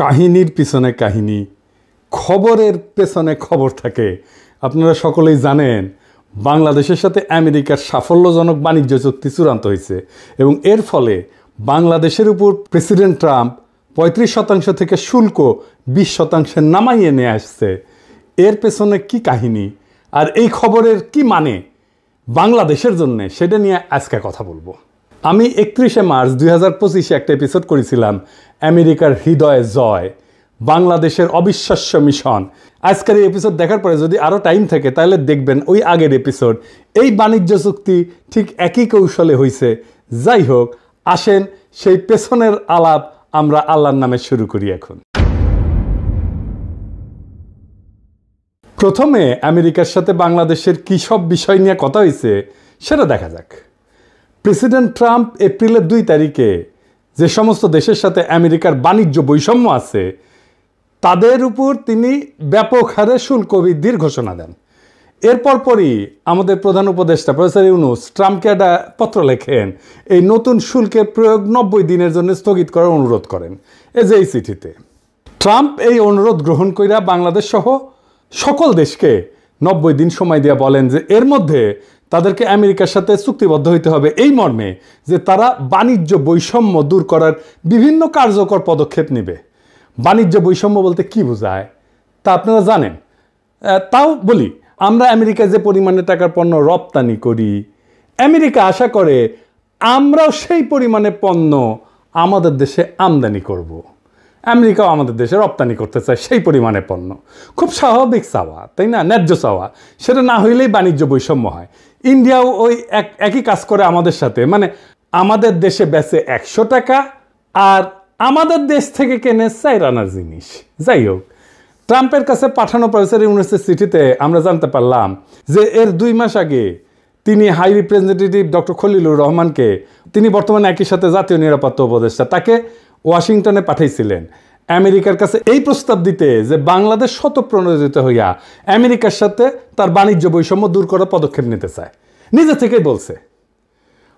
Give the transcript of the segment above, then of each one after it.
কাহিনীর পিছনে কাহিনী, খবরের পেছনে খবর থাকে। আপনারা সকলেই জানেন বাংলাদেশের সাথে আমেরিকার সাফল্যজনক বাণিজ্য চুক্তি চূড়ান্ত হয়েছে এবং এর ফলে বাংলাদেশের উপর প্রেসিডেন্ট ট্রাম্প 35% থেকে শুল্ক 20% নামাইয়ে নিয়ে আসছে। এর পেছনে কি কাহিনী আর এই খবরের কি মানে বাংলাদেশের জন্য, সেটা নিয়ে আজকে কথা বলবো। আমি 31 মার্চ 2025 একটা এপিসোড করেছিলাম আমেরিকার হৃদয়ে জয়, বাংলাদেশের অবিশ্বাস্য মিশন। আজকের এই এপিসোড দেখার পরে যদি আরও টাইম থাকে তাহলে দেখবেন ওই আগের এপিসোড। এই বাণিজ্য চুক্তি ঠিক একই কৌশলে হয়েছে। যাই হোক, আসেন সেই পেছনের আলাপ আমরা আল্লাহর নামে শুরু করি। এখন প্রথমে আমেরিকার সাথে বাংলাদেশের কী সব বিষয় নিয়ে কথা হয়েছে সেটা দেখা যাক। প্রেসিডেন্ট ট্রাম্প এপ্রিলের 2 তারিখে যে সমস্ত দেশের সাথে আমেরিকার বাণিজ্য বৈষম্য আছে তাদের উপর তিনি ব্যাপক হারে শুল্ক বৃদ্ধির ঘোষণা দেন। এরপর পরই আমাদের প্রধান উপদেষ্টা প্রফেসর ইউনূস ট্রাম্পকে একটা পত্র লেখেন, এই নতুন শুল্কের প্রয়োগ 90 দিনের জন্য স্থগিত করার অনুরোধ করেন। এই চিঠিতে ট্রাম্প এই অনুরোধ গ্রহণ কইরা বাংলাদেশ সহ সকল দেশকে 90 দিন সময় দিয়ে বলেন যে এর মধ্যে তাদেরকে আমেরিকার সাথে চুক্তিবদ্ধ হইতে হবে এই মর্মে যে তারা বাণিজ্য বৈষম্য দূর করার বিভিন্ন কার্যকর পদক্ষেপ নেবে। বাণিজ্য বৈষম্য বলতে কি বোঝায় তা আপনারা জানেন। তাও বলি, আমরা আমেরিকায় যে পরিমাণে টাকার পণ্য রপ্তানি করি, আমেরিকা আশা করে আমরাও সেই পরিমাণে পণ্য আমাদের দেশে আমদানি করব। আমেরিকাও আমাদের দেশে রপ্তানি করতে চায় সেই পরিমাণে পণ্য। খুব স্বাভাবিক চাওয়া, তাই না? ন্যায্য চাওয়া। সেটা না হইলেই বাণিজ্য বৈষম্য হয়। ইন্ডিয়াও ওই একই কাজ করে আমাদের সাথে, মানে আমাদের দেশে বেচে 100 টাকা আর আমাদের দেশ থেকে কেনে 4 আনার জিনিস। যাই হোক, ট্রাম্পের কাছে পাঠানো প্রফেসর ইউনূসের চিঠিতে আমরা জানতে পারলাম যে এর 2 মাস আগে তিনি হাই রিপ্রেজেন্টেটিভ ডক্টর খলিলুর রহমানকে, তিনি বর্তমানে একই সাথে জাতীয় নিরাপত্তা উপদেষ্টা, তাকে ওয়াশিংটনে পাঠাইছিলেন আমেরিকার কাছে এই প্রস্তাব দিতে যে বাংলাদেশ স্বতঃপ্রণোদিত হইয়া আমেরিকার সাথে তার বাণিজ্য বৈষম্য দূর করার পদক্ষেপ নিতে চায়। নিজে থেকেই বলছে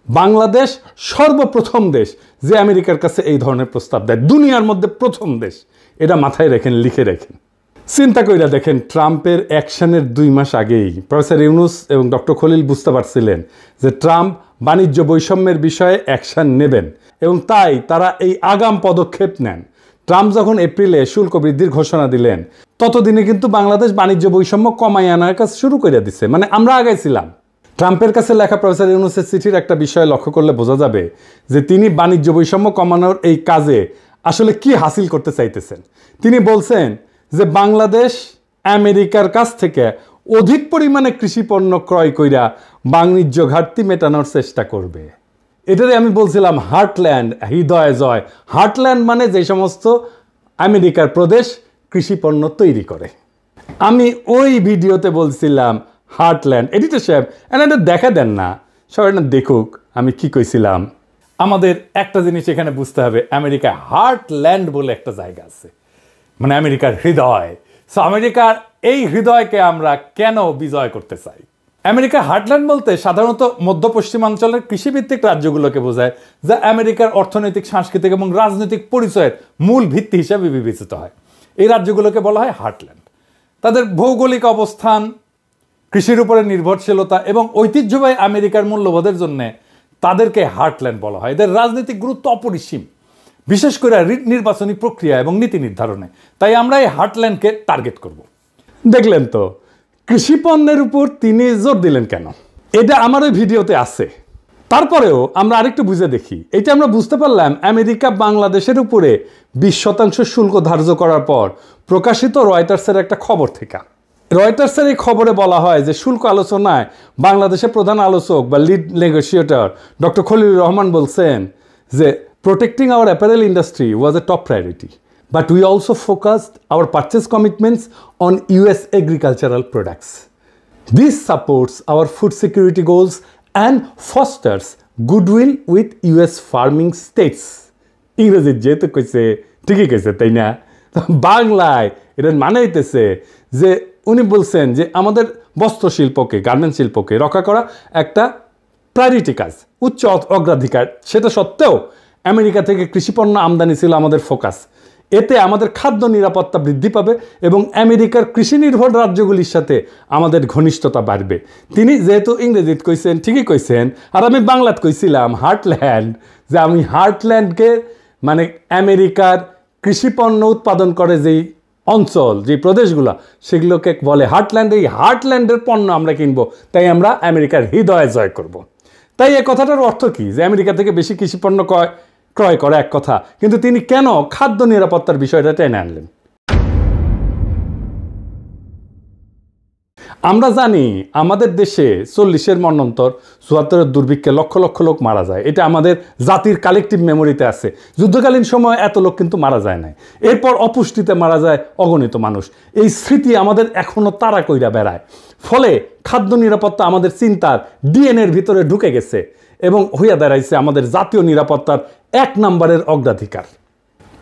বাংলাদেশ সর্বপ্রথম দেশ যে আমেরিকার কাছে এই ধরনের প্রস্তাব দেয়, দুনিয়ার মধ্যে প্রথম দেশ। এটা মাথায় রেখেন, লিখে রেখেন। চিন্তা কইরা দেখেন, ট্রাম্পের অ্যাকশনের 2 মাস আগেই প্রফেসর ইউনূস এবং ডক্টর খলিল বুঝতে পারছিলেন যে ট্রাম্প বাণিজ্য বৈষম্যের বিষয়ে অ্যাকশন নেবেন এবং তাই তারা এই আগাম পদক্ষেপ নেন। ট্রাম্প যখন এপ্রিলে শুল্ক বৃদ্ধির ঘোষণা দিলেন ততদিনে কিন্তু বাংলাদেশ বাণিজ্য বৈষম্য কমাই আনার কাজ শুরু করে দিছে, মানে আমরা আগাইছিলাম। ট্রাম্পের কাছে লেখা প্রফেসর ইউনূসের চিঠির একটা বিষয় লক্ষ্য করলে বোঝা যাবে যে তিনি বাণিজ্য বৈষম্য কমানোর এই কাজে আসলে কি হাসিল করতে চাইতেছেন। তিনি বলছেন যে বাংলাদেশ আমেরিকার কাছ থেকে অধিক পরিমাণে কৃষি পণ্য ক্রয় কইরা বাণিজ্য ঘাটতি মেটানোর চেষ্টা করবে। এটারে আমি বলছিলাম হার্টল্যান্ড, হৃদয় জয়। হার্টল্যান্ড মানে যে সমস্ত আমেরিকার প্রদেশ কৃষি পণ্য তৈরি করে। আমি ওই ভিডিওতে বলছিলাম হার্টল্যান্ড। এডিটর সাহেব এটা দেখা দেন না, সবাই না দেখুক আমি কি কইছিলাম। আমাদের একটা জিনিস এখানে বুঝতে হবে, আমেরিকা হার্টল্যান্ড বলে একটা জায়গা আছে, মানে আমেরিকার হৃদয়। সো আমেরিকার এই হৃদয়কে আমরা কেন বিজয় করতে চাই? আমেরিকার হার্টল্যান্ড বলতে সাধারণত মধ্য পশ্চিমাঞ্চলের কৃষিভিত্তিক রাজ্যগুলোকে বোঝায়, যা আমেরিকার অর্থনৈতিক, সাংস্কৃতিক এবং রাজনৈতিক পরিচয়ের মূল ভিত্তি হিসেবে বিবেচিত হয়। এই রাজ্যগুলোকে বলা হয় হার্টল্যান্ড। তাদের ভৌগোলিক অবস্থান, কৃষির উপরে নির্ভরশীলতা এবং ঐতিহ্যবাহী আমেরিকার মূল্যবোধের জন্য তাদেরকে হার্টল্যান্ড বলা হয়। এদের রাজনৈতিক গুরুত্ব অপরিসীম, বিশেষ করে নির্বাচনী প্রক্রিয়া এবং নীতি নির্ধারণে। তাই আমরা এই হার্টল্যান্ডকে টার্গেট করব। দেখলেন তো কৃষি পণ্যের উপর তিনি জোর দিলেন কেন? এটা আমার ওই ভিডিওতে আছে। তারপরেও আমরা আরেকটু বুঝে দেখি। এটা আমরা বুঝতে পারলাম আমেরিকা বাংলাদেশের উপরে 20% শুল্ক ধার্য করার পর প্রকাশিত রয়টার্সের একটা খবর থেকে। রয়টার্সের এই খবরে বলা হয় যে শুল্ক আলোচনায় বাংলাদেশের প্রধান আলোচক বা lead negotiator doctor Khalilur Rahman বলছেন যে protecting our apparel industry was a top priority, but we also focused our purchase commitments on US agricultural products. This supports our food security goals and fosters goodwill with US farming states. ইংরেজি যেহেতু কইছে ঠিকই কইছে, তাই না? বাংলায় এটা মানে হইতেছে যে উনি বলছেন যে আমাদের বস্ত্র শিল্পকে, গার্মেন্ট শিল্পকে রক্ষা করা একটা প্রায়োরিটি কাজ, উচ্চ অগ্রাধিকার। সেটা সত্ত্বেও আমেরিকা থেকে কৃষিপণ্য আমদানি ছিল আমাদের ফোকাস। এতে আমাদের খাদ্য নিরাপত্তা বৃদ্ধি পাবে এবং আমেরিকার কৃষি নির্ভর রাজ্যগুলির সাথে আমাদের ঘনিষ্ঠতা বাড়বে। তিনি যেহেতু ইংরেজিতে কইছেন, ঠিকই কইছেন, আর আমি বাংলাত কইছিলাম হার্টল্যান্ড, যে আমি হার্টল্যান্ডকে মানে আমেরিকার কৃষিপণ্য উৎপাদন করে যেই অঞ্চল, যে প্রদেশগুলো, সেগুলোকে বলে হার্টল্যান্ড। এই হার্টল্যান্ডের পণ্য আমরা কিনবো, তাই আমরা আমেরিকার হৃদয়ে জয় করব। তাই এই কথাটার অর্থ কি? যে আমেরিকা থেকে বেশি কৃষিপণ্য ক্রয় করে এক কথা, কিন্তু তিনি কেন খাদ্য নিরাপত্তার বিষয়টা টেনে আনলেন? আমরা জানি আমাদের দেশে 40-এর মন্বন্তর 74-এর দুর্ভিক্ষে লক্ষ লক্ষ লোক মারা যায়। এটা আমাদের জাতির কালেকটিভ মেমোরিতে আছে। যুদ্ধকালীন সময় এত লোক কিন্তু মারা যায় নাই। এরপর অপুষ্টিতে মারা যায় অগণিত মানুষ। এই স্মৃতি আমাদের এখনো তাড়া কইরা বেড়ায়। ফলে খাদ্য নিরাপত্তা আমাদের চিন্তার ডিএনএর ভিতরে ঢুকে গেছে এবং হইয়া দাঁড়াইছে আমাদের জাতীয় নিরাপত্তার 1 নম্বরের অগ্রাধিকার।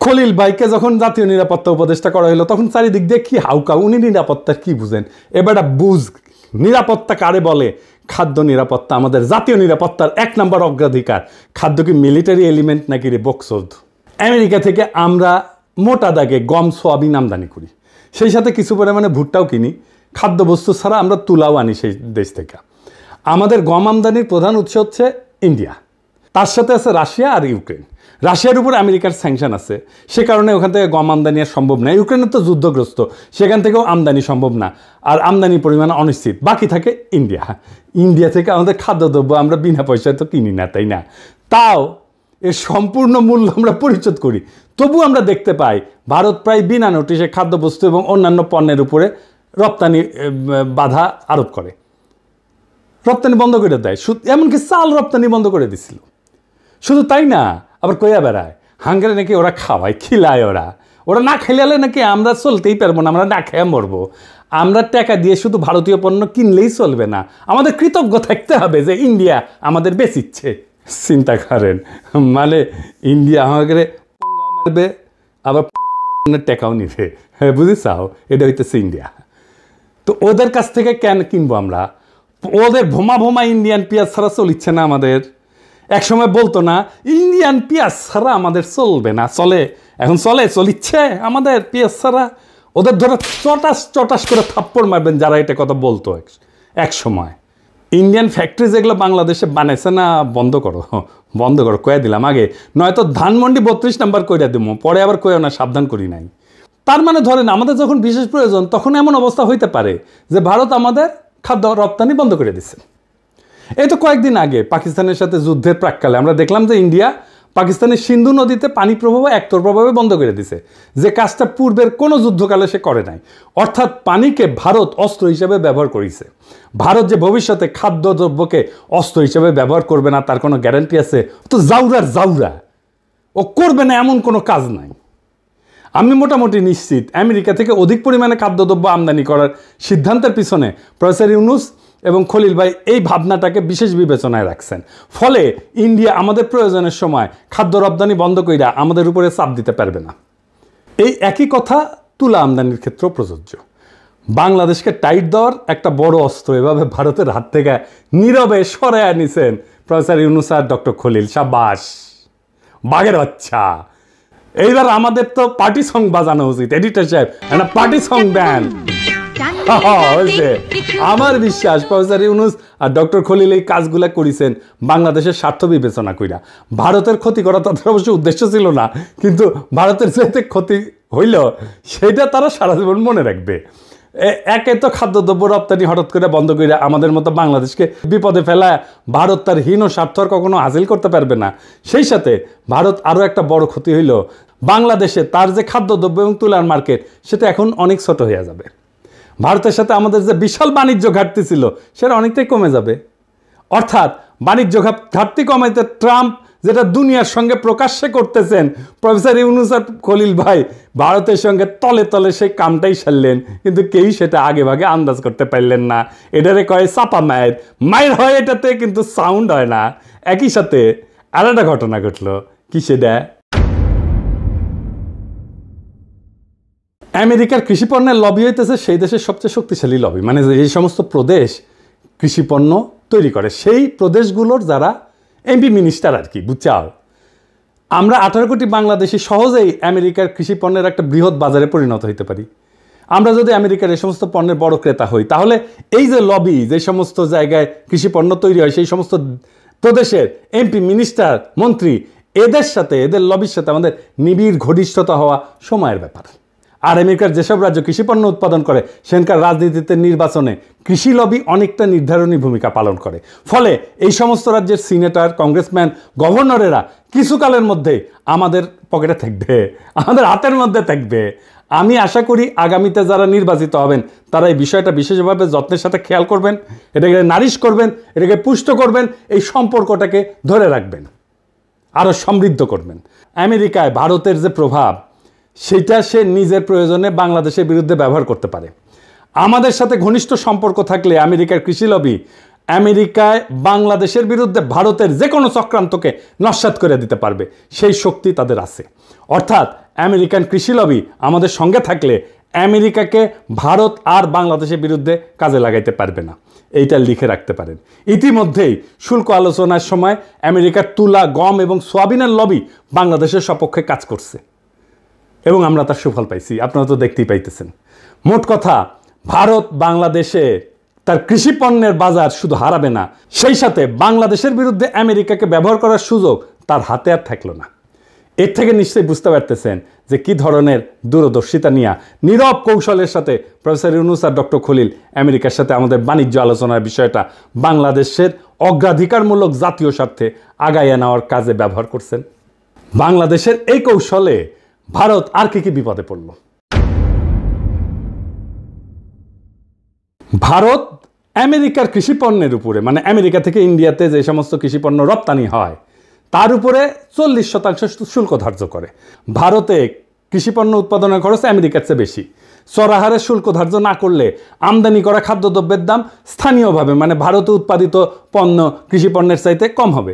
খলিল ভাইকে যখন জাতীয় নিরাপত্তা উপদেষ্টা করা হলো, তখন চারিদিক দিয়ে কি হাউকা, উনি নিরাপত্তার কি বুঝেন? এবারটা বুঝ, নিরাপত্তা কারে বলে? খাদ্য নিরাপত্তা আমাদের জাতীয় নিরাপত্তার 1 নম্বর অগ্রাধিকার। খাদ্য কি মিলিটারি এলিমেন্ট নাকি রে বক্সোদ? আমেরিকা থেকে আমরা মোটা দাগে গম, সোয়াবিন আমদানি করি, সেই সাথে কিছু পরিমাণে ভুট্টাও কিনি। খাদ্যবস্তু ছাড়া আমরা তুলাও আনি সেই দেশ থেকে। আমাদের গম আমদানির প্রধান উৎস হচ্ছে ইন্ডিয়া, তার সাথে আছে রাশিয়া আর ইউক্রেন। রাশিয়ার উপর আমেরিকার স্যাংশন আছে, সে কারণে ওখান থেকে গম আমদানি আর সম্ভব না। ইউক্রেনের তো যুদ্ধগ্রস্ত, সেখান থেকেও আমদানি সম্ভব না, আর আমদানির পরিমাণ অনিশ্চিত। বাকি থাকে ইন্ডিয়া। ইন্ডিয়া থেকে আমাদের খাদ্যদ্রব্য আমরা বিনা পয়সায় তো কিনি না, তাই না? তাও এর সম্পূর্ণ মূল্য আমরা পরিশোধ করি। তবু আমরা দেখতে পাই ভারত প্রায় বিনা নোটিশে খাদ্যবস্তু এবং অন্যান্য পণ্যের উপরে রপ্তানি বাধা আরোপ করে, রপ্তানি বন্ধ করে দেয়। এমনকি চাল রপ্তানি বন্ধ করে দিছিল। শুধু তাই না, আবার কইয়া বেড়ায় হাঙ্গারে নাকি ওরা খাওয়ায়, খিলায়। ওরা না খেলালে নাকি আমরা চলতেই পারবো না, আমরা না খেয়ে মরবো। আমরা টাকা দিয়ে শুধু ভারতীয় পণ্য কিনলেই চলবে না, আমাদের কৃতজ্ঞ থাকতে হবে যে ইন্ডিয়া আমাদের বেচিচ্ছে। চিন্তা করেন, মানে ইন্ডিয়া আমাদের মারবে, আবার টাকাও নিবে। হ্যাঁ, বুঝেছাও? এটা হইতেছে ইন্ডিয়া। তো ওদের কাছ থেকে কেন কিনবো আমরা? ওদের ভোমা ভোমা ইন্ডিয়ান পেঁয়াজ ছাড়া চলিচ্ছে না আমাদের। একসময় বলতো না ইন্ডিয়ান পেঁয়াজ ছাড়া আমাদের চলবে না, চলে, এখন চলিচ্ছে আমাদের পেঁয়াজ ছাড়া। ওদের ধরে চটাস করে থাপ্পড় মারবেন যারা এটা কথা বলতো এক সময়। ইন্ডিয়ান ফ্যাক্টরি যেগুলো বাংলাদেশে বানাইছে না, বন্ধ করো কয়ে দিলাম আগে, নয়তো ধানমন্ডি 32 নাম্বার কইরা দেবো, পরে আবার কয়েও না, সাবধান করি নাই। তার মানে ধরেন আমাদের যখন বিশেষ প্রয়োজন, তখন এমন অবস্থা হইতে পারে যে ভারত আমাদের খাদ্য রপ্তানি বন্ধ করে দিচ্ছে। এই তো কয়েকদিন আগে পাকিস্তানের সাথে যুদ্ধের প্রাক্কালে আমরা দেখলাম যে ইন্ডিয়া পাকিস্তানের সিন্ধু নদীতে পানি প্রবাহ একতরফাভাবে বন্ধ করে দিছে, যে কাজটা পূর্বের কোনো যুদ্ধকালে সে করে নাই। অর্থাৎ পানিকে ভারত অস্ত্র হিসেবে ব্যবহার করেছে। ভারত যে ভবিষ্যতে খাদ্যদ্রব্যকে অস্ত্র হিসেবে ব্যবহার করবে না, তার কোনো গ্যারান্টি আছে? তো জাউরা ও করবে না, এমন কোনো কাজ নাই। আমি মোটামুটি নিশ্চিত আমেরিকা থেকে অধিক পরিমাণে খাদ্যদ্রব্য আমদানি করার সিদ্ধান্তের পিছনে প্রফেসর ইউনূস এবং খলিল ভাই এই ভাবনাটাকে বিশেষ বিবেচনায় রাখছেন। ফলে ইন্ডিয়া আমাদের প্রয়োজনের সময় খাদ্য রপ্তানি বন্ধ কইরা আমাদের উপরে চাপ দিতে পারবে না। এই একই কথা তুলা আমদানির ক্ষেত্রেও প্রযোজ্য। বাংলাদেশকে টাইট দেওয়ার একটা বড় অস্ত্র এভাবে ভারতের হাত থেকে নীরবে সরাইয়া নিছেন প্রফেসর ইউনূস আর ডক্টর খলিল। সাবাস, বাঘের বাচ্চা। এইবার আমাদের তো পার্টি সং বাজানো উচিত। এডিটর সাহেব, একটা পার্টি সং দেন। আমার বিশ্বাস প্রফেসর ইউনূস আর ডক্টর খলিল এই কাজগুলা করেছেন বাংলাদেশের স্বার্থ বিবেচনা কইরা। ভারতের ক্ষতি করা তাদের অবশ্য উদ্দেশ্য ছিল না, কিন্তু ভারতের যেতে ক্ষতি হইল সেটা তারা সারা জীবন মনে রাখবে। একে তো খাদ্যদ্রব্য রপ্তানি হঠাৎ করে বন্ধ করে আমাদের মতো বাংলাদেশকে বিপদে ফেলা ভারত তার হীন স্বার্থ আর কখনো হাসিল করতে পারবে না। সেই সাথে ভারত আরও একটা বড় ক্ষতি হইল, বাংলাদেশে তার যে খাদ্যদ্রব্য এবং তুলার মার্কেট সেটা এখন অনেক ছোট হয়ে যাবে। ভারতের সাথে আমাদের যে বিশাল বাণিজ্য ঘাটতি ছিল সেটা অনেকটাই কমে যাবে। অর্থাৎ বাণিজ্য ঘাটতি কমাইতে ট্রাম্প যেটা দুনিয়ার সঙ্গে প্রকাশ্যে করতেছেন, প্রফেসর ইউনূস আর খলিল ভাই ভারতের সঙ্গে তলে তলে সেই কামটাই সারলেন, কিন্তু কেউই সেটা আগে ভাগে আন্দাজ করতে পারলেন না। এটারে কয় চাপা মায়ের হয়, এটাতে কিন্তু সাউন্ড হয় না। একই সাথে আর একটা ঘটনা ঘটলো, কি সেটা? আমেরিকার কৃষিপণ্যের লবি হইতেছে সেই দেশের সবচেয়ে শক্তিশালী লবি। মানে এই সমস্ত প্রদেশ কৃষিপণ্য তৈরি করে, সেই প্রদেশগুলোর যারা এমপি মিনিস্টার আর কি, বুঝছাও, আমরা 18 কোটি বাংলাদেশি সহজেই আমেরিকার কৃষি পণ্যের একটা বৃহৎ বাজারে পরিণত হতে পারি। আমরা যদি আমেরিকার এই সমস্ত পণ্যের বড় ক্রেতা হই, তাহলে এই যে লবি, যে সমস্ত জায়গায় কৃষি পণ্য তৈরি হয়, সেই সমস্ত প্রদেশের এমপি, মিনিস্টার, মন্ত্রী, এদের সাথে, এদের লবির সাথে আমাদের নিবিড় ঘনিষ্ঠতা হওয়া সময়ের ব্যাপার। আর আমেরিকার যেসব রাজ্য কৃষি পণ্য উৎপাদন করে, সেখানকার রাজনীতিতে, নির্বাচনে কৃষি লবি অনেকটা নির্ধারণী ভূমিকা পালন করে। ফলে এই সমস্ত রাজ্যের সিনেটর, কংগ্রেসম্যান, গভর্নরেরা কিছুকালের মধ্যে আমাদের পকেটে থাকবে, আমাদের হাতের মধ্যে থাকবে। আমি আশা করি আগামীতে যারা নির্বাচিত হবেন, তারা এই বিষয়টা বিশেষভাবে যত্নের সাথে খেয়াল করবেন, এটাকে নারিশ করবেন, এটাকে পুষ্ট করবেন, এই সম্পর্কটাকে ধরে রাখবেন, আরও সমৃদ্ধ করবেন। আমেরিকায় ভারতের যে প্রভাব, সেটা সে নিজের প্রয়োজনে বাংলাদেশের বিরুদ্ধে ব্যবহার করতে পারে। আমাদের সাথে ঘনিষ্ঠ সম্পর্ক থাকলে আমেরিকার কৃষি লবি আমেরিকায় বাংলাদেশের বিরুদ্ধে ভারতের যে কোনো চক্রান্তকে নস্যাৎ করে দিতে পারবে, সেই শক্তি তাদের আছে। অর্থাৎ আমেরিকান কৃষি লবি আমাদের সঙ্গে থাকলে আমেরিকাকে ভারত আর বাংলাদেশের বিরুদ্ধে কাজে লাগাইতে পারবে না। এইটা লিখে রাখতে পারেন। ইতিমধ্যেই শুল্ক আলোচনার সময় আমেরিকার তুলা, গম এবং সোয়াবিনের লবি বাংলাদেশের সপক্ষে কাজ করছে এবং আমরা তার সুফল পাইছি, আপনারা তো দেখতেই পাইতেছেন। মোট কথা, ভারত বাংলাদেশে তার কৃষি পণ্যের বাজার শুধু হারাবে না, সেই সাথে বাংলাদেশের বিরুদ্ধে আমেরিকাকে ব্যবহার করার সুযোগ তার হাতে আর থাকলো না। এর থেকে নিশ্চয়ই বুঝতে পারতেছেন যে কি ধরনের দূরদর্শিতা নিয়ে নীরব কৌশলের সাথে প্রফেসর ইউনূস আর ডক্টর খলিল আমেরিকার সাথে আমাদের বাণিজ্য আলোচনার বিষয়টা বাংলাদেশের অগ্রাধিকারমূলক জাতীয় স্বার্থে আগাইয়ে নেওয়ার কাজে ব্যবহার করছেন। বাংলাদেশের এই কৌশলে ভারত আর কি বিপদে পড়ল? ভারত আমেরিকার কৃষি পণ্যের উপরে, মানে আমেরিকা থেকে ইন্ডিয়াতে যে সমস্ত কৃষি পণ্য রপ্তানি হয়, তার উপরে 40% শুল্ক ধার্য করে। ভারতে কৃষি পণ্য উৎপাদনের খরচ আমেরিকার চেয়ে বেশি। চড়াহারে শুল্ক ধার্য না করলে আমদানি করা খাদ্যদ্রব্যের দাম স্থানীয়ভাবে, মানে ভারতে উৎপাদিত পণ্য কৃষি পণ্যের চাইতে কম হবে।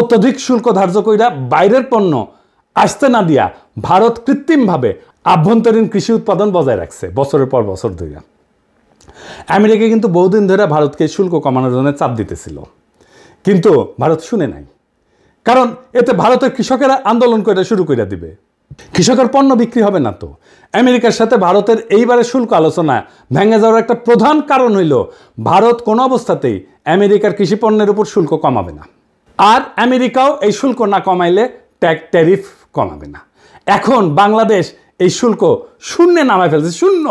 অত্যধিক শুল্ক ধার্য কইরা বাইরের পণ্য আসতে না দিয়া ভারত কৃত্রিমভাবে আভ্যন্তরীণ কৃষি উৎপাদন বজায় রাখছে বছরের পর বছর ধরে। আমেরিকা কিন্তু বহুদিন ধরে ভারতকে শুল্ক কমানোর জন্য চাপ দিতেছিল, কিন্তু ভারত শুনে নাই। কারণ এতে ভারতের কৃষকেরা আন্দোলন করে শুরু করে দিবে, কৃষকের পণ্য বিক্রি হবে না। তো আমেরিকার সাথে ভারতের এইবারে শুল্ক আলোচনা ভেঙে যাওয়ার একটা প্রধান কারণ হইল, ভারত কোনো অবস্থাতেই আমেরিকার কৃষি পণ্যের উপর শুল্ক কমাবে না, আর আমেরিকাও এই শুল্ক না কমাইলে ট্যারিফ কমাবে না। এখন বাংলাদেশ এই শুল্ক শূন্যে নামায় ফেলছে, শূন্য।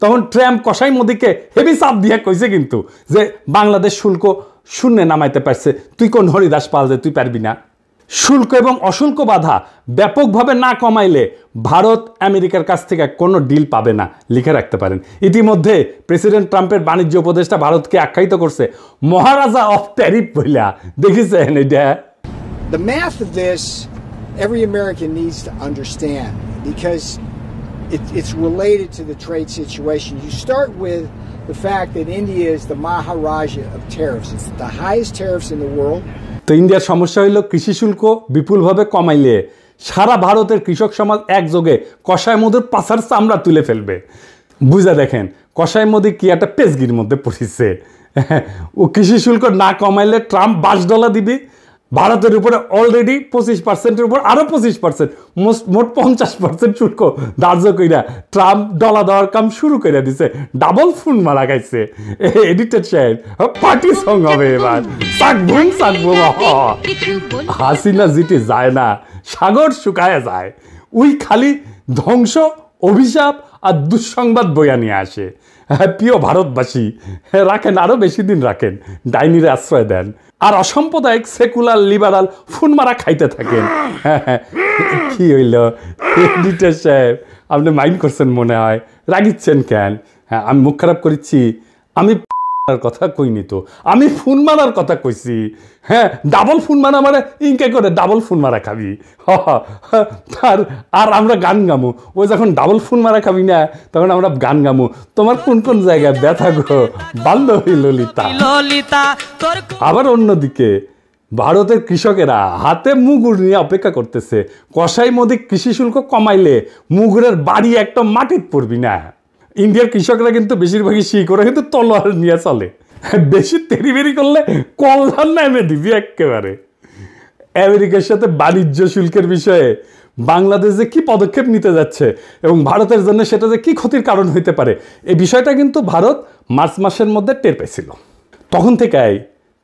তখন ট্রাম্প কসাই মোদিকে হেভি চাপ দিয়ে কইছে কিন্তু যে বাংলাদেশ শুল্ক শূন্যে নামাইতে পারছে, তুই কোন হরিদাস পাল যে তুই পারবি না। শুল্ক এবং অশুল্ক বাধা ব্যাপকভাবে না কমাইলে ভারত আমেরিকার কাছ থেকে কোনো ডিল পাবে না, লিখে রাখতে পারেন। ইতিমধ্যে প্রেসিডেন্ট ট্রাম্পের বাণিজ্য উপদেষ্টা ভারতকে আখ্যায়িত করছে মহারাজা অফ ট্যারিফ বইলা। দেখেছেন এটা? The math of this, every American needs to understand, because it's related to the trade situation. You start with the fact that India is the Maharaja of tariffs. It's the highest tariffs in the world. তো ইন্ডিয়ার সমস্যা হইল, কৃষি শুল্ক বিপুলভাবে কমাইলে সারা ভারতের কৃষক সমাজ একযোগে কসাই মোদির পাছার চামড়া তুলে ফেলবে। বুঝা দেখেন কসাই মোদি কি একটা পেজগির মধ্যে পড়েছে। ও কৃষি শুল্ক না কমাইলে ট্রাম্প $20 দিবি, ভারতের উপরে অলরেডি 25%-এর উপর আরো 25%, মোট 50% শুল্ক ধার্য কইরা ট্রাম্প ডলা দেওয়ার কাম শুরু করে দিছে। ডাবল ফোন মারা খাইছে। এডিটর সাহেব, পার্টি সং হবে এবার, সাকবুম সাকবুম। হাসিনা জিতে যায় না, সাগর শুকায় যায়। ওই খালি ধ্বংস, অভিশাপ আর দুঃসংবাদ বইয়া নিয়ে আসে। প্রিয় ভারতবাসী, রাখেন, আরো বেশি দিন রাখেন, ডাইনিরে আশ্রয় দেন, আর অসাম্প্রদায়িক সেকুলার লিবারাল ফোন মারা খাইতে থাকেন। কি হইল এডিটর সাহেব, আপনি মাইন্ড করছেন মনে হয়, রাগিচ্ছেন কেন? হ্যাঁ, আমি মুখ খারাপ করেছি? আমি কথা কইনি তো, আমি ফোন মারার কথা কইছি। হ্যাঁ, ডাবল ফোন মারা মানে ইনকে করে ডাবল ফোন মারা খাবি। আর আমরা গান গামু। ও যখন ডাবল ফোন মারা খাবি না, তখন আমরা গান গামু, তোমার কোন কোন জায়গায় ব্যথা গো বান্ধবী ললিতা। আবার অন্যদিকে ভারতের কৃষকেরা হাতে মুগুর নিয়ে অপেক্ষা করতেছে, কসাই মোদি কৃষি শুল্ক কমাইলে মুগুরের বাড়ি একটা মাটির পড়বি না। ইন্ডিয়ার কৃষকরা কিন্তু বেশিরভাগই শিখ, ওরা কিন্তু তলোয়ার নিয়ে চলে, বেশি তেরিবেরি করলে কলধান নামে দিবি একেবারে। আমেরিকার সাথে বাণিজ্য শুল্কের বিষয়ে বাংলাদেশ যে কি পদক্ষেপ নিতে যাচ্ছে এবং ভারতের জন্য সেটা যে কি ক্ষতির কারণ হইতে পারে, এই বিষয়টা কিন্তু ভারত মার্চ মাসের মধ্যে টের পেয়েছিল। তখন থেকেই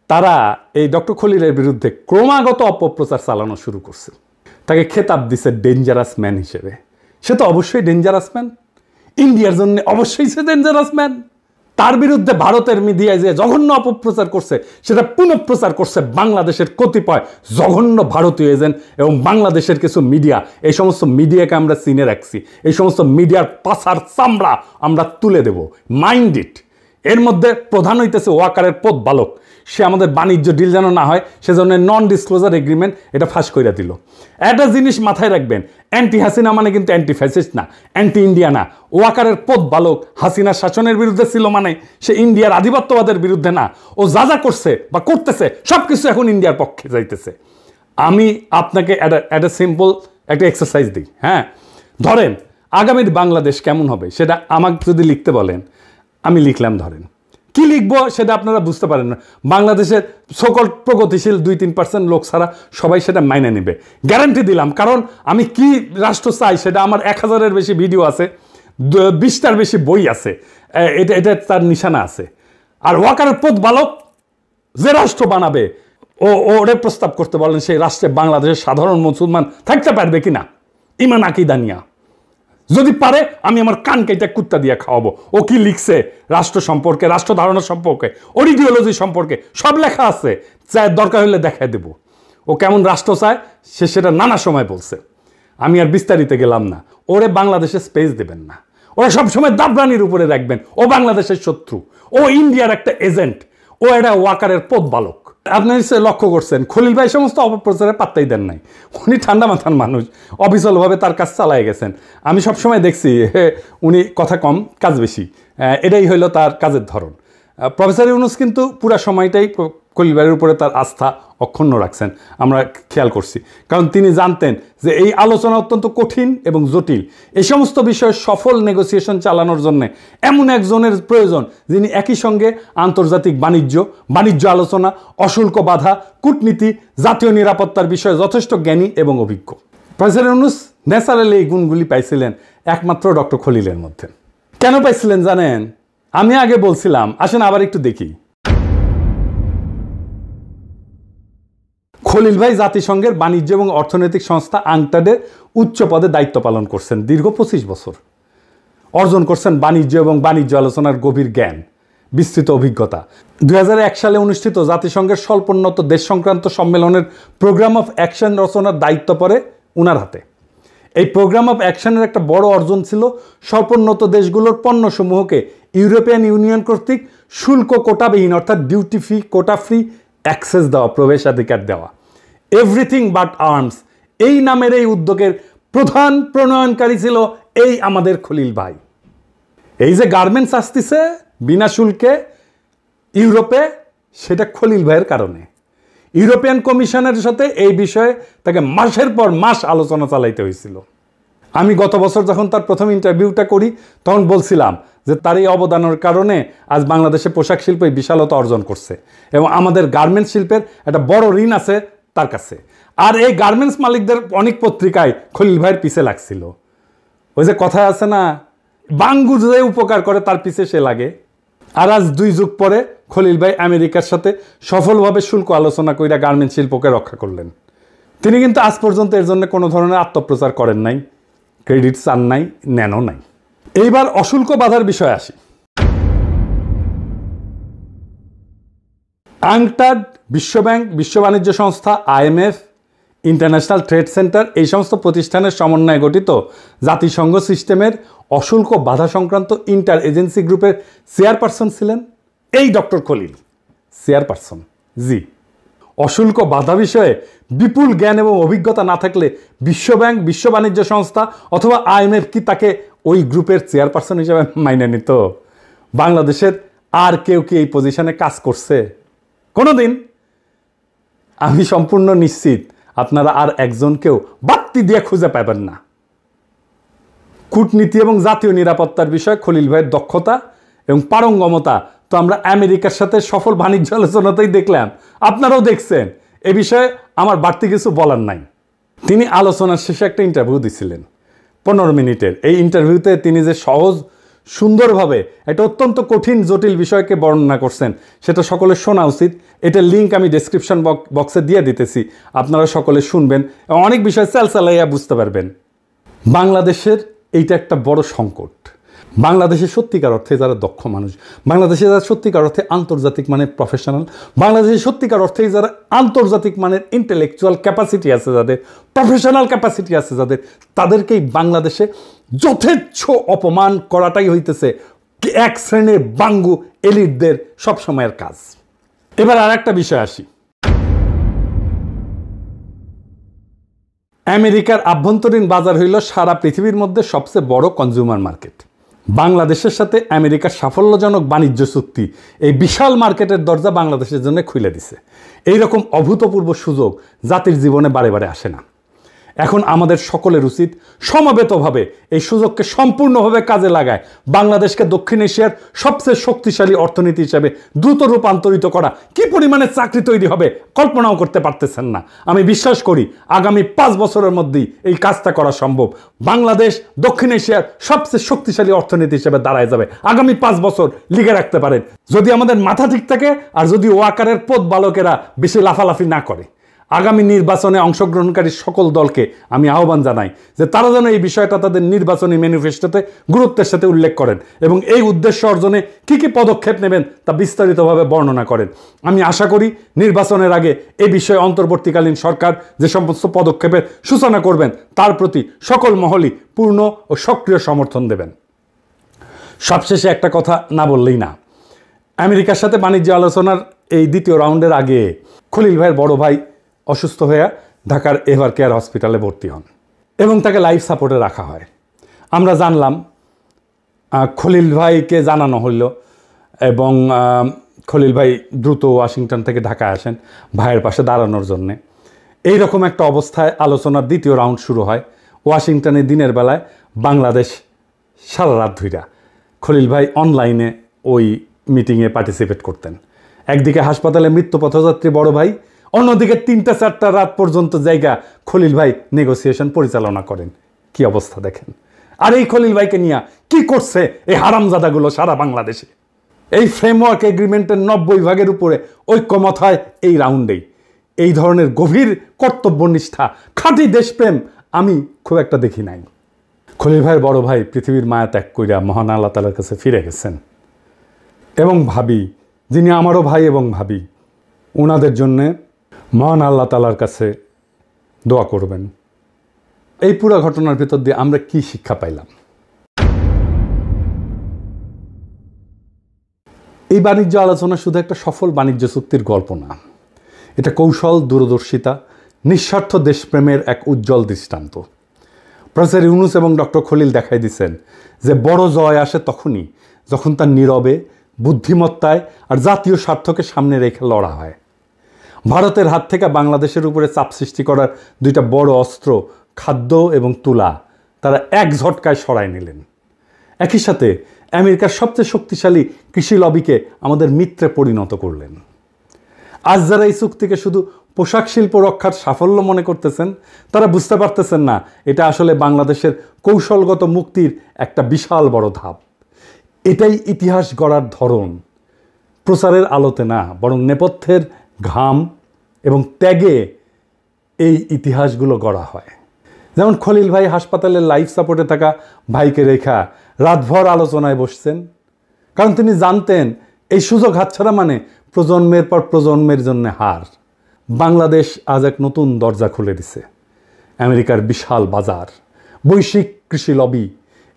তারা এই ডক্টর খলিলের বিরুদ্ধে ক্রমাগত অপপ্রচার চালানো শুরু করছে। তাকে খেতাব দিছে ডেঞ্জারাস ম্যান হিসেবে। সে তো অবশ্যই ডেঞ্জারাস ম্যান, ইন্ডিয়ার জন্য অবশ্যই সে ডেঞ্জারাস ম্যান। তার বিরুদ্ধে ভারতের মিডিয়ায় যে জঘন্য অপপ্রচার করছে, সেটা পুনঃপ্রচার করছে বাংলাদেশের কতিপয় জঘন্য ভারতীয় এজেন্ট এবং বাংলাদেশের কিছু মিডিয়া। এই সমস্ত মিডিয়াকে আমরা চিনে রাখছি, এই সমস্ত মিডিয়ার পাছার চামড়া আমরা তুলে দেব, মাইন্ড ইট। এর মধ্যে প্রধান হইতেছে ওয়াকারের পথ বালক। সে আমাদের বাণিজ্য ডিল যেন না হয় সেজন্য নন ডিসক্লোজার এগ্রিমেন্ট এটা ফাঁস করে দিল। একটা জিনিস মাথায় রাখবেন, অ্যান্টি হাসিনা মানে কিন্তু অ্যান্টি ফ্যাসিস্ট না, অ্যান্টি ইন্ডিয়া না। ওয়াকারের পথ বালক হাসিনার শাসনের বিরুদ্ধে ছিল মানে সে ইন্ডিয়ার আধিপত্যবাদের বিরুদ্ধে না। ও যা যা করছে বা করতেছে সব কিছু এখন ইন্ডিয়ার পক্ষে যাইতেছে। আমি আপনাকে একটা সিম্পল একটা এক্সারসাইজ দিই। হ্যাঁ, ধরেন আগামীর বাংলাদেশ কেমন হবে সেটা আমাকে যদি লিখতে বলেন, আমি লিখলাম। ধরেন কি লিখবো সেটা আপনারা বুঝতে পারেন না। বাংলাদেশের সকল প্রগতিশীল 2-3% লোক ছাড়া সবাই সেটা মাইনে নেবে, গ্যারান্টি দিলাম। কারণ আমি কি রাষ্ট্র চাই সেটা আমার 1000-এর বেশি ভিডিও আছে, 20টার বেশি বই আছে, এটা তার নিশানা আছে। আর ওয়াকারের পথ বালক যে রাষ্ট্র বানাবে ওরে প্রস্তাব করতে বলেন সেই রাষ্ট্রে বাংলাদেশের সাধারণ মুসলমান থাকতে পারবে কিনা, ইমান আকীদা নিয়া। যদি পারে আমি আমার কান কেটে কুত্তা দিয়ে খাওয়াবো। ও কি লিখছে রাষ্ট্র সম্পর্কে, রাষ্ট্র ধারণা সম্পর্কে, ওর ইডিওলজি সম্পর্কে সব লেখা আছে, চাই দরকার হলে দেখাই দেব। ও কেমন রাষ্ট্র চায় সে সেটা নানা সময় বলছে, আমি আর বিস্তারিত গেলাম না। ওরে বাংলাদেশে স্পেস দেবেন না, ওরা সবসময় দাবরানির উপরে রাখবেন। ও বাংলাদেশের শত্রু, ও ইন্ডিয়ার একটা এজেন্ট, ও এটা ওয়াকারের পথ বালক। আপনি নিশ্চয়ই লক্ষ্য করছেন খলিল ভাই সমস্ত অপপ্রচারে পাত্তাই দেন নাই। উনি ঠান্ডা মাথার মানুষ, অবিচলভাবে তার কাজ চালায় গেছেন। আমি সবসময় দেখছি উনি কথা কম কাজ বেশি, এটাই হইল তার কাজের ধরন। প্রফেসর ইউনূস কিন্তু পুরা সময়টাই খলিল ভাইয়ের উপরে তার আস্থা অক্ষুণ্ণ রাখছেন, আমরা খেয়াল করছি। কারণ তিনি জানতেন যে এই আলোচনা অত্যন্ত কঠিন এবং জটিল। এই সমস্ত বিষয়ে সফল নেগোসিয়েশন চালানোর জন্য এমন একজনের প্রয়োজন যিনি একই সঙ্গে আন্তর্জাতিক বাণিজ্য আলোচনা, অশুল্ক বাধা, কূটনীতি, জাতীয় নিরাপত্তার বিষয়ে যথেষ্ট জ্ঞানী এবং অভিজ্ঞ। প্রফেসর ইউনূস ন্যাচারালি এই গুণগুলি পাইছিলেন একমাত্র ডক্টর খলিলের মধ্যে। কেন পাইছিলেন জানেন? আমি আগে বলছিলাম, আসেন আবার একটু দেখি। খলিল ভাই জাতিসংঘের বাণিজ্য এবং অর্থনৈতিক সংস্থা আংটাডের উচ্চ পদে দায়িত্ব পালন করছেন দীর্ঘ 25 বছর। অর্জন করছেন বাণিজ্য এবং বাণিজ্য আলোচনার গভীর জ্ঞান, বিস্তৃত অভিজ্ঞতা। 2001 সালে অনুষ্ঠিত জাতিসংঘের স্বল্পোন্নত দেশ সংক্রান্ত সম্মেলনের প্রোগ্রাম অফ অ্যাকশন রচনার দায়িত্ব পড়ে উনার হাতে। এই প্রোগ্রাম অফ অ্যাকশনের একটা বড় অর্জন ছিল স্বল্পোন্নত দেশগুলোর পণ্যসমূহকে ইউরোপিয়ান ইউনিয়ন কর্তৃক শুল্ক কোটাবিহীন অর্থাৎ duty free, quota free access দেওয়া, প্রবেশাধিকার দেওয়া। এভরিথিং বাট আর্মস এই নামের এই উদ্যোগের প্রধান প্রণয়নকারী ছিল এই আমাদের খলিল ভাই। এই যে গার্মেন্টস আসতেছে বিনা শুল্কে ইউরোপে, সেটা খলিল ভাইয়ের কারণে। ইউরোপিয়ান কমিশনের সাথে এই বিষয়ে তাকে মাসের পর মাস আলোচনা চালাইতে হয়েছিল। আমি গত বছর যখন তার প্রথম ইন্টারভিউটা করি তখন বলছিলাম যে তার এই অবদানের কারণে আজ বাংলাদেশে পোশাক শিল্প এই বিশালতা অর্জন করছে এবং আমাদের গার্মেন্টস শিল্পের একটা বড় ঋণ আছে তার কাছে। আর এই গার্মেন্টস মালিকদের অনেক পত্রিকায় খলিল ভাইয়ের পিছে লাগছিল। ওই যে কথা আছে না, বাঙ্গু যে উপকার করে তার পিছে সে লাগে। আর আজ 2 যুগ পরে খলিল ভাই আমেরিকার সাথে সফলভাবে শুল্ক আলোচনা কইরা গার্মেন্টস শিল্পকে রক্ষা করলেন। তিনি কিন্তু আজ পর্যন্ত এর জন্য কোনো ধরনের আত্মপ্রচার করেন নাই, ক্রেডিট চান নাই, নেনও নাই। এইবার অশুল্ক বাধার বিষয়ে আসি। আংটাড, বিশ্বব্যাংক, বিশ্ব বাণিজ্য সংস্থা, IMF, ইন্টারন্যাশনাল ট্রেড সেন্টার এই সমস্ত প্রতিষ্ঠানের সমন্বয়ে গঠিত জাতিসংঘ সিস্টেমের অশুল্ক বাধা সংক্রান্ত ইন্টার এজেন্সি গ্রুপের চেয়ারপারসন ছিলেন এই ডক্টর খলিল। চেয়ারপারসন, জি। অশুল্ক বাধা বিষয়ে বিপুল জ্ঞান এবং অভিজ্ঞতা না থাকলে বিশ্বব্যাংক, বিশ্ব বাণিজ্য সংস্থা অথবা IMF কি তাকে ওই গ্রুপের চেয়ারপারসন হিসেবে মাইনে নিত? বাংলাদেশের আর কেউ কি এই পজিশনে কাজ করছে কোনোদিন? আমি সম্পূর্ণ নিশ্চিত আপনারা আর একজনকেও বাড়তি দিয়ে খুঁজে পাবেন না। কূটনীতি এবং জাতীয় নিরাপত্তার বিষয়ে খলিল ভাইয়ের দক্ষতা এবং পারঙ্গমতা তো আমরা আমেরিকার সাথে সফল বাণিজ্য আলোচনাতেই দেখলাম, আপনারাও দেখছেন। এ বিষয়ে আমার বাড়তি কিছু বলার নাই। তিনি আলোচনার শেষে একটা ইন্টারভিউ দিছিলেন 15 মিনিটের। এই ইন্টারভিউতে তিনি যে সহজ সুন্দরভাবে একটা অত্যন্ত কঠিন জটিল বিষয়কে বর্ণনা করছেন সেটা সকলের শোনা উচিত। এটার লিঙ্ক আমি ডেসক্রিপশন বক্সে দিয়ে দিতেছি, আপনারা সকলে শুনবেন এবং অনেক বিষয় চালাইয়া বুঝতে পারবেন। বাংলাদেশের এইটা একটা বড় সংকট। বাংলাদেশের সত্যিকার অর্থে যারা দক্ষ মানুষ, বাংলাদেশে যারা সত্যিকার অর্থে আন্তর্জাতিক মানের প্রফেশনাল, বাংলাদেশের সত্যিকার অর্থে যারা আন্তর্জাতিক মানের ইন্টেলেকচুয়াল ক্যাপাসিটি আছে, যাদের প্রফেশনাল ক্যাপাসিটি আছে, যাদের তাদেরকেই বাংলাদেশে যথেচ্ছ অপমান করাটাই হইতেছে এক শ্রেণীর বাঙ্গু এলিটদের সবসময়ের কাজ। এবার আর একটা বিষয় আসি। আমেরিকার আভ্যন্তরীণ বাজার হইল সারা পৃথিবীর মধ্যে সবচেয়ে বড় কনজিউমার মার্কেট। বাংলাদেশের সাথে আমেরিকার সাফল্যজনক বাণিজ্য চুক্তি এই বিশাল মার্কেটের দরজা বাংলাদেশের জন্য খুলে দিছে। এইরকম অভূতপূর্ব সুযোগ জাতির জীবনে বারে বারে আসে না। এখন আমাদের সকলের উচিত সমবেতভাবে এই সুযোগকে সম্পূর্ণভাবে কাজে লাগায় বাংলাদেশকে দক্ষিণ এশিয়ার সবচেয়ে শক্তিশালী অর্থনীতি হিসেবে দ্রুত রূপান্তরিত করা। কি পরিমাণে চাকরি তৈরি হবে কল্পনাও করতে পারতেছেন না। আমি বিশ্বাস করি আগামী 5 বছরের মধ্যেই এই কাজটা করা সম্ভব। বাংলাদেশ দক্ষিণ এশিয়ার সবচেয়ে শক্তিশালী অর্থনীতি হিসেবে দাঁড়ায় যাবে। আগামী 5 বছর লিখে রাখতে পারেন, যদি আমাদের মাথা ঠিক থাকে আর যদি ওয়াকারের পথ বালকেরা বেশি লাফালাফি না করে। আগামী নির্বাচনে অংশগ্রহণকারী সকল দলকে আমি আহ্বান জানাই যে তারা যেন এই বিষয়টা তাদের নির্বাচনী ম্যানিফেস্টোতে গুরুত্বের সাথে উল্লেখ করেন এবং এই উদ্দেশ্য অর্জনে কী কী পদক্ষেপ নেবেন তা বিস্তারিতভাবে বর্ণনা করেন। আমি আশা করি নির্বাচনের আগে এই বিষয়ে অন্তর্বর্তীকালীন সরকার যে সমস্ত পদক্ষেপের সূচনা করবেন তার প্রতি সকল মহলই পূর্ণ ও সক্রিয় সমর্থন দেবেন। সবশেষে একটা কথা না বললেই না, আমেরিকার সাথে বাণিজ্য আলোচনার এই দ্বিতীয় রাউন্ডের আগে খলিল ভাইয়ের বড় ভাই অসুস্থ হয়ে ঢাকার এভার কেয়ার হসপিটালে ভর্তি হন এবং তাকে লাইফ সাপোর্টে রাখা হয়। আমরা জানলাম, খলিল ভাইকে জানানো হইল এবং খলিল ভাই দ্রুত ওয়াশিংটন থেকে ঢাকায় আসেন ভাইয়ের পাশে দাঁড়ানোর জন্যে। এইরকম একটা অবস্থায় আলোচনার দ্বিতীয় রাউন্ড শুরু হয়। ওয়াশিংটনে দিনের বেলায়, বাংলাদেশ সারা রাত ধইরা খলিল ভাই অনলাইনে ওই মিটিংয়ে পার্টিসিপেট করতেন। একদিকে হাসপাতালে মৃত্যু পথযাত্রী বড় ভাই, অন্যদিকে 3টা-4টা রাত পর্যন্ত জায়গা খলিল ভাই নেগোসিয়েশন পরিচালনা করেন। কি অবস্থা দেখেন। আর এই খলিল ভাইকে নিয়ে কি করছে এই হারামজাদাগুলো সারা বাংলাদেশে। এই ফ্রেমওয়ার্ক এগ্রিমেন্টের 90 ভাগের উপরে ঐক্যমত হয় এই রাউন্ডেই। এই ধরনের গভীর কর্তব্যনিষ্ঠা, খাঁটি দেশপ্রেম আমি খুব একটা দেখি নাই। খলিল ভাইয়ের বড় ভাই পৃথিবীর মায়া ত্যাগ কইরা মহান আল্লাহ তাআলার কাছে ফিরে গেছেন এবং ভাবি, যিনি আমারও ভাই এবং ভাবি, ওনাদের জন্যে মহান আল্লাহ তাআলার কাছে দোয়া করবেন। এই পুরো ঘটনার ভিতর দিয়ে আমরা কি শিক্ষা পাইলাম? এই বাণিজ্য আলোচনা শুধু একটা সফল বাণিজ্য চুক্তির গল্প না, এটা কৌশল, দূরদর্শিতা, নিঃস্বার্থ দেশপ্রেমের এক উজ্জ্বল দৃষ্টান্ত। প্রফেসর ইউনুস এবং ডক্টর খলিল দেখাই দিচ্ছেন যে বড় জয় আসে তখনই যখন তার নীরবে, বুদ্ধিমত্তায় আর জাতীয় স্বার্থকে সামনে রেখে লড়া হয়। ভারতের হাত থেকে বাংলাদেশের উপরে চাপ সৃষ্টি করার 2টা বড় অস্ত্র, খাদ্য এবং তুলা, তারা এক ঝটকায় সরায় নিলেন। একই সাথে আমেরিকার সবচেয়ে শক্তিশালী কৃষি লবিকে আমাদের মিত্রে পরিণত করলেন। আজ যারা এই চুক্তিকে শুধু পোশাক শিল্প রক্ষার সাফল্য মনে করতেছেন, তারা বুঝতে পারতেছেন না এটা আসলে বাংলাদেশের কৌশলগত মুক্তির একটা বিশাল বড় ধাপ। এটাই ইতিহাস গড়ার ধরন। প্রচারের আলোতে না, বরং নেপথ্যের ঘাম এবং ত্যাগে এই ইতিহাসগুলো গড়া হয়। যেমন খলিল ভাই হাসপাতালের লাইফ সাপোর্টে থাকা ভাইকে রেখা রাতভর আলোচনায় বসছেন, কারণ তিনি জানতেন এই সুযোগ হাতছাড়া মানে প্রজন্মের পর প্রজন্মের জন্য হার। বাংলাদেশ আজ এক নতুন দরজা খুলে দিছে। আমেরিকার বিশাল বাজার, বৈশ্বিক কৃষি লবি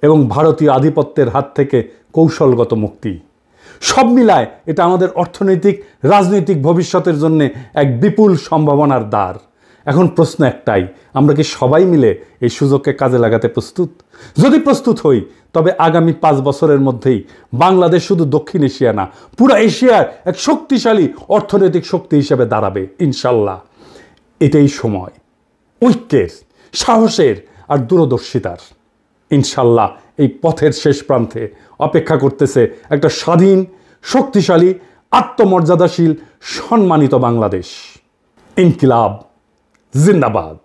এবং ভারতীয় আধিপত্যের হাত থেকে কৌশলগত মুক্তি, সব মিলায় এটা আমাদের অর্থনৈতিক, রাজনৈতিক ভবিষ্যতের জন্য এক বিপুল সম্ভাবনার দ্বার। এখন প্রশ্ন একটাই, আমরা কি সবাই মিলে এই সুযোগকে কাজে লাগাতে প্রস্তুত? যদি প্রস্তুত হই তবে আগামী 5 বছরের মধ্যেই বাংলাদেশ শুধু দক্ষিণ এশিয়া না, পুরো এশিয়ার এক শক্তিশালী অর্থনৈতিক শক্তি হিসেবে দাঁড়াবে ইনশাল্লাহ। এটাই সময় ঐক্যের, সাহসের আর দূরদর্শিতার। ইনশাল্লাহ এই পথের শেষ প্রান্তে অপেক্ষা করতেছে একটা স্বাধীন, শক্তিশালী, আত্মমর্যাদাশীল, সম্মানিত বাংলাদেশ। ইনকিলাব জিন্দাবাদ।